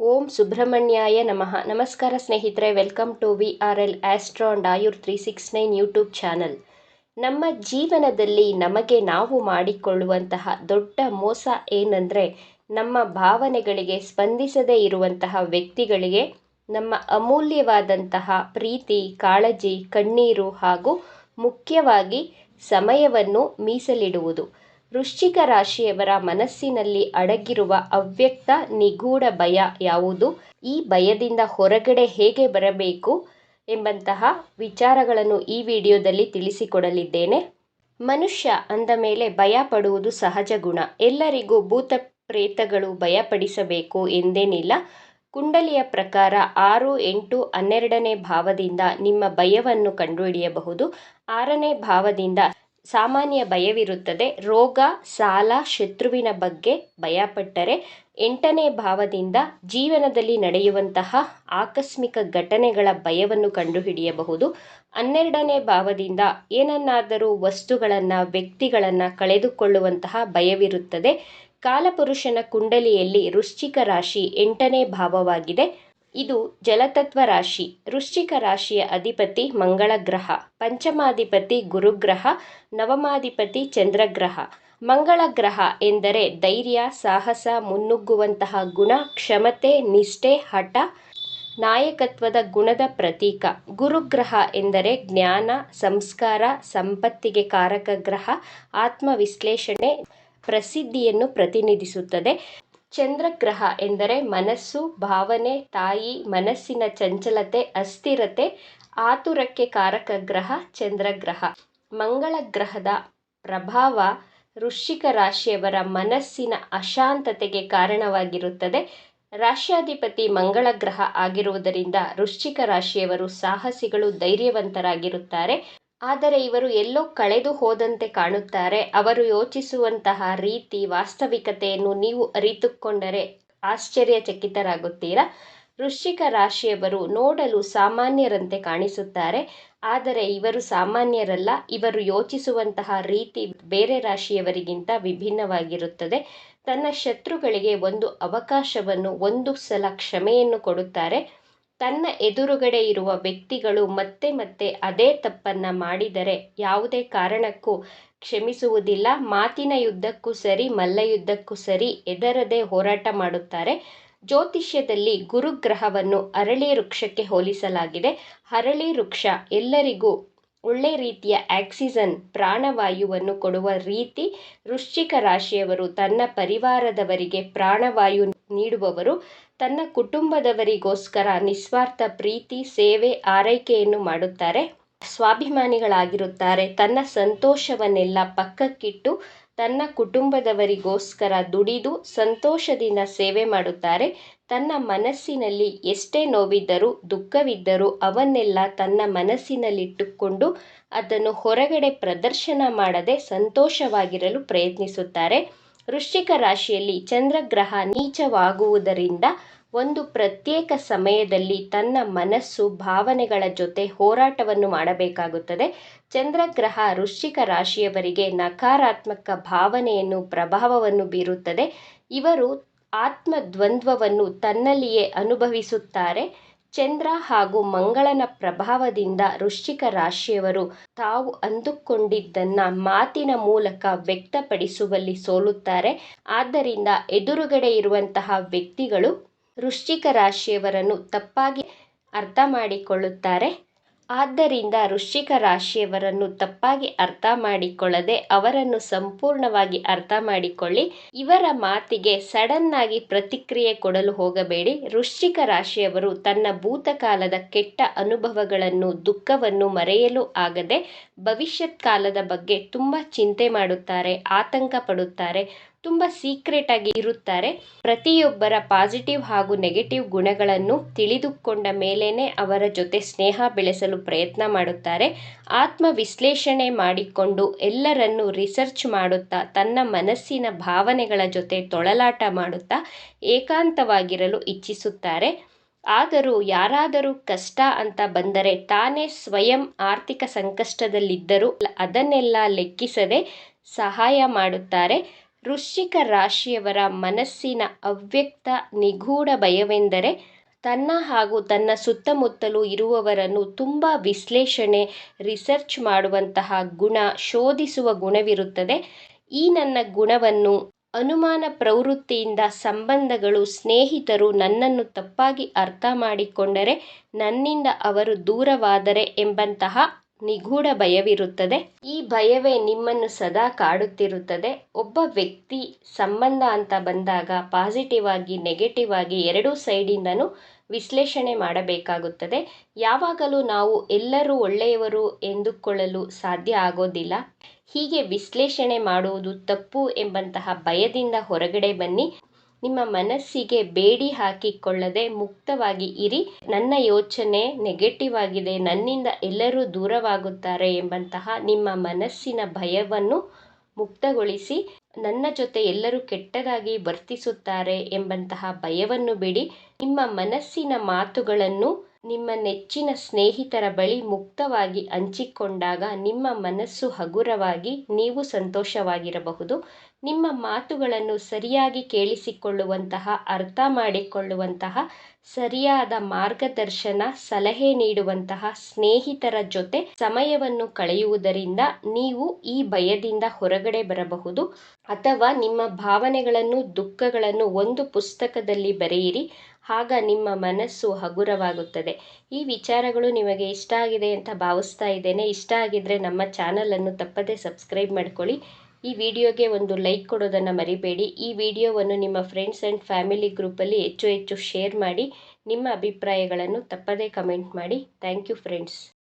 ಓಂ ಸುಬ್ರಹ್ಮಣ್ಯಾಯ ನಮಃ. ನಮಸ್ಕಾರ ಸ್ನೇಹಿತರೆ, welcome to VRL astro and Ayur 369 YouTube channel. ನಮ್ಮ ಜೀವನದಲ್ಲಿ ನಮಗೆ ನಾವು ಮಾಡಿಕೊಳ್ಳುವಂತಹ ದೊಡ್ಡ ಮೋಸ ಏನಂದರೆ, ನಮ್ಮ ಭಾವನೆಗಳಿಗೆ ಸ್ಪಂದಿಸದೇ ಇರುವಂತಹ ವ್ಯಕ್ತಿಗಳಿಗೆ ನಮ್ಮ ಅಮೂಲ್ಯವಾದಂತಹ ಪ್ರೀತಿ, ಕಾಳಜಿ, ಕಣ್ಣೀರು ಹಾಗೂ ಮುಖ್ಯವಾಗಿ ಸಮಯವನ್ನು ಮೀಸಲಿಡುವುದು. ವೃಶ್ಚಿಕ ರಾಶಿಯವರ ಮನಸ್ಸಿನಲ್ಲಿ ಅಡಗಿರುವ ಅವ್ಯಕ್ತ ನಿಗೂಢ ಭಯ ಯಾವುದು? ಈ ಭಯದಿಂದ ಹೊರಗಡೆ ಹೇಗೆ ಬರಬೇಕು ಎಂಬಂತಹ ವಿಚಾರಗಳನ್ನು ಈ ವಿಡಿಯೋದಲ್ಲಿ ತಿಳಿಸಿಕೊಡಲಿದ್ದೇನೆ. ಮನುಷ್ಯ ಅಂದ ಮೇಲೆ ಭಯ ಪಡುವುದು ಸಹಜ ಗುಣ. ಎಲ್ಲರಿಗೂ ಭೂತ ಪ್ರೇತಗಳು ಭಯಪಡಿಸಬೇಕು ಎಂದೇನಿಲ್ಲ. ಕುಂಡಲಿಯ ಪ್ರಕಾರ 6, 8, 12ನೇ ಭಾವದಿಂದ ನಿಮ್ಮ ಭಯವನ್ನು ಕಂಡುಹಿಡಿಯಬಹುದು. 6ನೇ ಭಾವದಿಂದ ಸಾಮಾನ್ಯ ಭಯವಿರುತ್ತದೆ. ರೋಗ, ಸಾಲ, ಶತ್ರುವಿನ ಬಗ್ಗೆ ಭಯಪಟ್ಟರೆ. 8ನೇ ಭಾವದಿಂದ ಜೀವನದಲ್ಲಿ ನಡೆಯುವಂತಹ ಆಕಸ್ಮಿಕ ಘಟನೆಗಳ ಭಯವನ್ನು ಕಂಡುಹಿಡಿಯಬಹುದು. 12ನೇ ಭಾವದಿಂದ ಏನನ್ನಾದರೂ ವಸ್ತುಗಳನ್ನು, ವ್ಯಕ್ತಿಗಳನ್ನು ಕಳೆದುಕೊಳ್ಳುವಂತಹ ಭಯವಿರುತ್ತದೆ. ಕಾಲಪುರುಷನ ಕುಂಡಲಿಯಲ್ಲಿ ವೃಶ್ಚಿಕ ರಾಶಿ 8ನೇ ಭಾವವಾಗಿದೆ. ಇದು ಜಲತತ್ವ ರಾಶಿ. ವೃಶ್ಚಿಕ ರಾಶಿಯ ಅಧಿಪತಿ ಮಂಗಳ ಗ್ರಹ, ಪಂಚಮಾಧಿಪತಿ ಗುರುಗ್ರಹ, ನವಮಾಧಿಪತಿ ಚಂದ್ರಗ್ರಹ. ಮಂಗಳ ಗ್ರಹ ಎಂದರೆ ಧೈರ್ಯ, ಸಾಹಸ, ಮುನ್ನುಗ್ಗುವಂತಹ ಗುಣ, ಕ್ಷಮತೆ, ನಿಷ್ಠೆ, ಹಠ, ನಾಯಕತ್ವದ ಗುಣದ ಪ್ರತೀಕ. ಗುರುಗ್ರಹ ಎಂದರೆ ಜ್ಞಾನ, ಸಂಸ್ಕಾರ, ಸಂಪತ್ತಿಗೆ ಕಾರಕ ಗ್ರಹ, ಆತ್ಮವಿಶ್ಲೇಷಣೆ, ಪ್ರಸಿದ್ಧಿಯನ್ನು ಪ್ರತಿನಿಧಿಸುತ್ತದೆ. ಚಂದ್ರಗ್ರಹ ಎಂದರೆ ಮನಸ್ಸು, ಭಾವನೆ, ತಾಯಿ, ಮನಸ್ಸಿನ ಚಂಚಲತೆ, ಅಸ್ಥಿರತೆ, ಆತುರಕ್ಕೆ ಕಾರಕ ಗ್ರಹ ಚಂದ್ರಗ್ರಹ. ಮಂಗಳ ಗ್ರಹದ ಪ್ರಭಾವ ವೃಶ್ಚಿಕ ರಾಶಿಯವರ ಮನಸ್ಸಿನ ಅಶಾಂತತೆಗೆ ಕಾರಣವಾಗಿರುತ್ತದೆ. ರಾಶ್ಯಾಧಿಪತಿ ಮಂಗಳ ಗ್ರಹ ಆಗಿರುವುದರಿಂದ ವೃಶ್ಚಿಕ ರಾಶಿಯವರು ಸಾಹಸಿಗಳು, ಧೈರ್ಯವಂತರಾಗಿರುತ್ತಾರೆ. ಆದರೆ ಇವರು ಎಲ್ಲೋ ಕಳೆದು ಹೋದಂತೆ ಕಾಣುತ್ತಾರೆ. ಅವರು ಯೋಚಿಸುವಂತಹ ರೀತಿ, ವಾಸ್ತವಿಕತೆಯನ್ನು ನೀವು ಅರಿತುಕೊಂಡರೆ ಆಶ್ಚರ್ಯಚಕಿತರಾಗುತ್ತೀರಾ. ವೃಶ್ಚಿಕ ರಾಶಿಯವರು ನೋಡಲು ಸಾಮಾನ್ಯರಂತೆ ಕಾಣಿಸುತ್ತಾರೆ, ಆದರೆ ಇವರು ಸಾಮಾನ್ಯರಲ್ಲ. ಇವರು ಯೋಚಿಸುವಂತಹ ರೀತಿ ಬೇರೆ ರಾಶಿಯವರಿಗಿಂತ ವಿಭಿನ್ನವಾಗಿರುತ್ತದೆ. ತನ್ನ ಶತ್ರುಗಳಿಗೆ ಒಂದು ಅವಕಾಶವನ್ನು, ಒಂದು ಸಲ ಕ್ಷಮೆಯನ್ನು ಕೊಡುತ್ತಾರೆ. ತನ್ನ ಎದುರುಗಡೆ ಇರುವ ವ್ಯಕ್ತಿಗಳು ಮತ್ತೆ ಮತ್ತೆ ಅದೇ ತಪ್ಪನ್ನು ಮಾಡಿದರೆ ಯಾವುದೇ ಕಾರಣಕ್ಕೂ ಕ್ಷಮಿಸುವುದಿಲ್ಲ. ಮಾತಿನ ಯುದ್ಧಕ್ಕೂ ಸರಿ, ಮಲ್ಲಯುದ್ಧಕ್ಕೂ ಸರಿ ಹೆದರದೆ ಹೋರಾಟ ಮಾಡುತ್ತಾರೆ. ಜ್ಯೋತಿಷ್ಯದಲ್ಲಿ ಗುರುಗ್ರಹವನ್ನು ಅರಳಿ ವೃಕ್ಷಕ್ಕೆ ಹೋಲಿಸಲಾಗಿದೆ. ಅರಳಿ ವೃಕ್ಷ ಎಲ್ಲರಿಗೂ ಒಳ್ಳೆ ರೀತಿಯ ಆಕ್ಸಿಜನ್, ಪ್ರಾಣವಾಯುವನ್ನು ಕೊಡುವ ರೀತಿ. ವೃಶ್ಚಿಕ ರಾಶಿಯವರು ತನ್ನ ಪರಿವಾರದವರಿಗೆ ಪ್ರಾಣವಾಯು ನೀಡುವವರು. ತನ್ನ ಕುಟುಂಬದವರಿಗೋಸ್ಕರ ನಿಸ್ವಾರ್ಥ ಪ್ರೀತಿ, ಸೇವೆ, ಆರೈಕೆಯನ್ನು ಮಾಡುತ್ತಾರೆ. ಸ್ವಾಭಿಮಾನಿಗಳಾಗಿರುತ್ತಾರೆ. ತನ್ನ ಸಂತೋಷವನ್ನೆಲ್ಲ ಪಕ್ಕಕ್ಕಿಟ್ಟು ತನ್ನ ಕುಟುಂಬದವರಿಗೋಸ್ಕರ ದುಡಿದು ಸಂತೋಷದಿಂದ ಸೇವೆ ಮಾಡುತ್ತಾರೆ. ತನ್ನ ಮನಸ್ಸಿನಲ್ಲಿ ಎಷ್ಟೇ ನೋವಿದ್ದರೂ, ದುಃಖವಿದ್ದರೂ ಅವನ್ನೆಲ್ಲ ತನ್ನ ಮನಸ್ಸಿನಲ್ಲಿಟ್ಟುಕೊಂಡು ಅದನ್ನು ಹೊರಗಡೆ ಪ್ರದರ್ಶನ ಮಾಡದೆ ಸಂತೋಷವಾಗಿರಲು ಪ್ರಯತ್ನಿಸುತ್ತಾರೆ. ವೃಶ್ಚಿಕ ರಾಶಿಯಲ್ಲಿ ಚಂದ್ರಗ್ರಹ ನೀಚವಾಗುವುದರಿಂದ ಒಂದು ಪ್ರತ್ಯೇಕ ಸಮಯದಲ್ಲಿ ತನ್ನ ಮನಸ್ಸು, ಭಾವನೆಗಳ ಜೊತೆ ಹೋರಾಟವನ್ನು ಮಾಡಬೇಕಾಗುತ್ತದೆ. ಚಂದ್ರಗ್ರಹ ವೃಶ್ಚಿಕ ರಾಶಿಯವರಿಗೆ ನಕಾರಾತ್ಮಕ ಭಾವನೆಯನ್ನು, ಪ್ರಭಾವವನ್ನು ಬೀರುತ್ತದೆ. ಇವರು ಆತ್ಮದ್ವಂದ್ವವನ್ನು ತನ್ನಲ್ಲಿಯೇ ಅನುಭವಿಸುತ್ತಾರೆ. ಚಂದ್ರ ಹಾಗೂ ಮಂಗಳನ ಪ್ರಭಾವದಿಂದ ವೃಶ್ಚಿಕ ರಾಶಿಯವರು ತಾವು ಅಂದುಕೊಂಡಿದ್ದನ್ನು ಮಾತಿನ ಮೂಲಕ ವ್ಯಕ್ತಪಡಿಸುವಲ್ಲಿ ಸೋಲುತ್ತಾರೆ. ಆದ್ದರಿಂದ ಎದುರುಗಡೆ ಇರುವಂತಹ ವ್ಯಕ್ತಿಗಳು ವೃಶ್ಚಿಕ ರಾಶಿಯವರನ್ನು ತಪ್ಪಾಗಿ ಅರ್ಥ ಮಾಡಿಕೊಳ್ಳುತ್ತಾರೆ. ಆದ್ದರಿಂದ ವೃಶ್ಚಿಕ ರಾಶಿಯವರನ್ನು ತಪ್ಪಾಗಿ ಅರ್ಥ ಮಾಡಿಕೊಳ್ಳದೆ ಅವರನ್ನು ಸಂಪೂರ್ಣವಾಗಿ ಅರ್ಥ ಮಾಡಿಕೊಳ್ಳಿ. ಇವರ ಮಾತಿಗೆ ಸಡನ್ ಆಗಿ ಪ್ರತಿಕ್ರಿಯೆ ಕೊಡಲು ಹೋಗಬೇಡಿ. ವೃಶ್ಚಿಕ ರಾಶಿಯವರು ತನ್ನ ಭೂತಕಾಲದ ಕೆಟ್ಟ ಅನುಭವಗಳನ್ನು, ದುಃಖವನ್ನು ಮರೆಯಲು ಆಗದೆ ಭವಿಷ್ಯತ್ ಕಾಲದ ಬಗ್ಗೆ ತುಂಬ ಚಿಂತೆ ಮಾಡುತ್ತಾರೆ, ಆತಂಕ ಪಡುತ್ತಾರೆ, ತುಂಬ ಸೀಕ್ರೆಟ್ ಆಗಿ ಇರುತ್ತಾರೆ. ಪ್ರತಿಯೊಬ್ಬರ ಪಾಸಿಟಿವ್ ಹಾಗೂ ನೆಗೆಟಿವ್ ಗುಣಗಳನ್ನು ತಿಳಿದುಕೊಂಡ ಮೇಲೇನೆ ಅವರ ಜೊತೆ ಸ್ನೇಹ ಬೆಳೆಸಲು ಪ್ರಯತ್ನ ಮಾಡುತ್ತಾರೆ. ಆತ್ಮ ವಿಶ್ಲೇಷಣೆ ಮಾಡಿಕೊಂಡು ಎಲ್ಲರನ್ನೂ ರಿಸರ್ಚ್ ಮಾಡುತ್ತಾ, ತನ್ನ ಮನಸ್ಸಿನ ಭಾವನೆಗಳ ಜೊತೆ ತೊಳಲಾಟ ಮಾಡುತ್ತಾ ಏಕಾಂತವಾಗಿರಲು ಇಚ್ಛಿಸುತ್ತಾರೆ. ಆದರೂ ಯಾರಾದರೂ ಕಷ್ಟ ಅಂತ ಬಂದರೆ ತಾನೇ ಸ್ವಯಂ ಆರ್ಥಿಕ ಸಂಕಷ್ಟದಲ್ಲಿದ್ದರೂ ಅದನ್ನೆಲ್ಲ ಲೆಕ್ಕಿಸದೆ ಸಹಾಯ ಮಾಡುತ್ತಾರೆ. ವೃಶ್ಚಿಕ ರಾಶಿಯವರ ಮನಸ್ಸಿನ ಅವ್ಯಕ್ತ ನಿಗೂಢ ಭಯವೆಂದರೆ ತನ್ನ ಹಾಗೂ ತನ್ನ ಸುತ್ತಮುತ್ತಲೂ ಇರುವವರನ್ನು ತುಂಬ ವಿಶ್ಲೇಷಣೆ ರಿಸರ್ಚ್ ಮಾಡುವಂತಹ ಗುಣ, ಶೋಧಿಸುವ ಗುಣವಿರುತ್ತದೆ. ಈ ನನ್ನ ಗುಣವನ್ನು ಅನುಮಾನ ಪ್ರವೃತ್ತಿಯಿಂದ ಸಂಬಂಧಗಳು, ಸ್ನೇಹಿತರು ನನ್ನನ್ನು ತಪ್ಪಾಗಿ ಅರ್ಥ ಮಾಡಿಕೊಂಡರೆ, ನನ್ನಿಂದ ಅವರು ದೂರವಾದರೆ ಎಂಬಂತಹ ನಿಗೂಢ ಭಯವಿರುತ್ತದೆ. ಈ ಭಯವೇ ನಿಮ್ಮನ್ನು ಸದಾ ಕಾಡುತ್ತಿರುತ್ತದೆ. ಒಬ್ಬ ವ್ಯಕ್ತಿ ಸಂಬಂಧ ಅಂತ ಬಂದಾಗ ಪಾಸಿಟಿವ್ ಆಗಿ ನೆಗೆಟಿವ್ ಆಗಿ ಎರಡೂ ಸೈಡಿಂದನೂ ವಿಶ್ಲೇಷಣೆ ಮಾಡಬೇಕಾಗುತ್ತದೆ. ಯಾವಾಗಲೂ ನಾವು ಎಲ್ಲರೂ ಒಳ್ಳೆಯವರು ಎಂದುಕೊಳ್ಳಲು ಸಾಧ್ಯ ಆಗೋದಿಲ್ಲ. ಹೀಗೆ ವಿಶ್ಲೇಷಣೆ ಮಾಡುವುದು ತಪ್ಪು ಎಂಬಂತಹ ಭಯದಿಂದ ಹೊರಗಡೆ ಬನ್ನಿ. ನಿಮ್ಮ ಮನಸ್ಸಿಗೆ ಬೇಡಿ ಹಾಕಿಕೊಳ್ಳದೆ ಮುಕ್ತವಾಗಿ ಇರಿ. ನನ್ನ ಯೋಚನೆ ನೆಗೆಟಿವ್ ಆಗಿದೆ, ನನ್ನಿಂದ ಎಲ್ಲರೂ ದೂರವಾಗುತ್ತಾರೆ ಎಂಬಂತಹ ನಿಮ್ಮ ಮನಸ್ಸಿನ ಭಯವನ್ನು ಮುಕ್ತಗೊಳಿಸಿ, ನನ್ನ ಜೊತೆ ಎಲ್ಲರೂ ಕೆಟ್ಟದಾಗಿ ವರ್ತಿಸುತ್ತಾರೆ ಎಂಬಂತಹ ಭಯವನ್ನು ಬಿಡಿ. ನಿಮ್ಮ ಮನಸ್ಸಿನ ಮಾತುಗಳನ್ನು ನಿಮ್ಮ ನೆಚ್ಚಿನ ಸ್ನೇಹಿತರ ಬಳಿ ಮುಕ್ತವಾಗಿ ಹಂಚಿಕೊಂಡಾಗ ನಿಮ್ಮ ಮನಸ್ಸು ಹಗುರವಾಗಿ ನೀವು ಸಂತೋಷವಾಗಿರಬಹುದು. ನಿಮ್ಮ ಮಾತುಗಳನ್ನು ಸರಿಯಾಗಿ ಕೇಳಿಸಿಕೊಳ್ಳುವಂತಹ, ಅರ್ಥ ಮಾಡಿಕೊಳ್ಳುವಂತಹ, ಸರಿಯಾದ ಮಾರ್ಗದರ್ಶನ ಸಲಹೆ ನೀಡುವಂತಹ ಸ್ನೇಹಿತರ ಜೊತೆ ಸಮಯವನ್ನು ಕಳೆಯುವುದರಿಂದ ನೀವು ಈ ಭಯದಿಂದ ಹೊರಗಡೆ ಬರಬಹುದು. ಅಥವಾ ನಿಮ್ಮ ಭಾವನೆಗಳನ್ನು, ದುಃಖಗಳನ್ನು ಒಂದು ಪುಸ್ತಕದಲ್ಲಿ ಬರೆಯಿರಿ. ಆಗ ನಿಮ್ಮ ಮನಸ್ಸು ಹಗುರವಾಗುತ್ತದೆ. ಈ ವಿಚಾರಗಳು ನಿಮಗೆ ಇಷ್ಟ ಆಗಿದೆ ಅಂತ ಭಾವಿಸ್ತಾ ಇದ್ದೇನೆ. ಇಷ್ಟ ಆಗಿದ್ದರೆ ನಮ್ಮ ಚಾನಲನ್ನು ತಪ್ಪದೇ ಸಬ್ಸ್ಕ್ರೈಬ್ ಮಾಡ್ಕೊಳ್ಳಿ. ಈ ವಿಡಿಯೋಗೆ ಒಂದು ಲೈಕ್ ಕೊಡೋದನ್ನು ಮರಿಬೇಡಿ. ಈ ವಿಡಿಯೋವನ್ನು ನಿಮ್ಮ ಫ್ರೆಂಡ್ಸ್ ಆ್ಯಂಡ್ ಫ್ಯಾಮಿಲಿ ಗ್ರೂಪಲ್ಲಿ ಹೆಚ್ಚು ಶೇರ್ ಮಾಡಿ. ನಿಮ್ಮ ಅಭಿಪ್ರಾಯಗಳನ್ನು ತಪ್ಪದೇ ಕಮೆಂಟ್ ಮಾಡಿ. Thank you friends.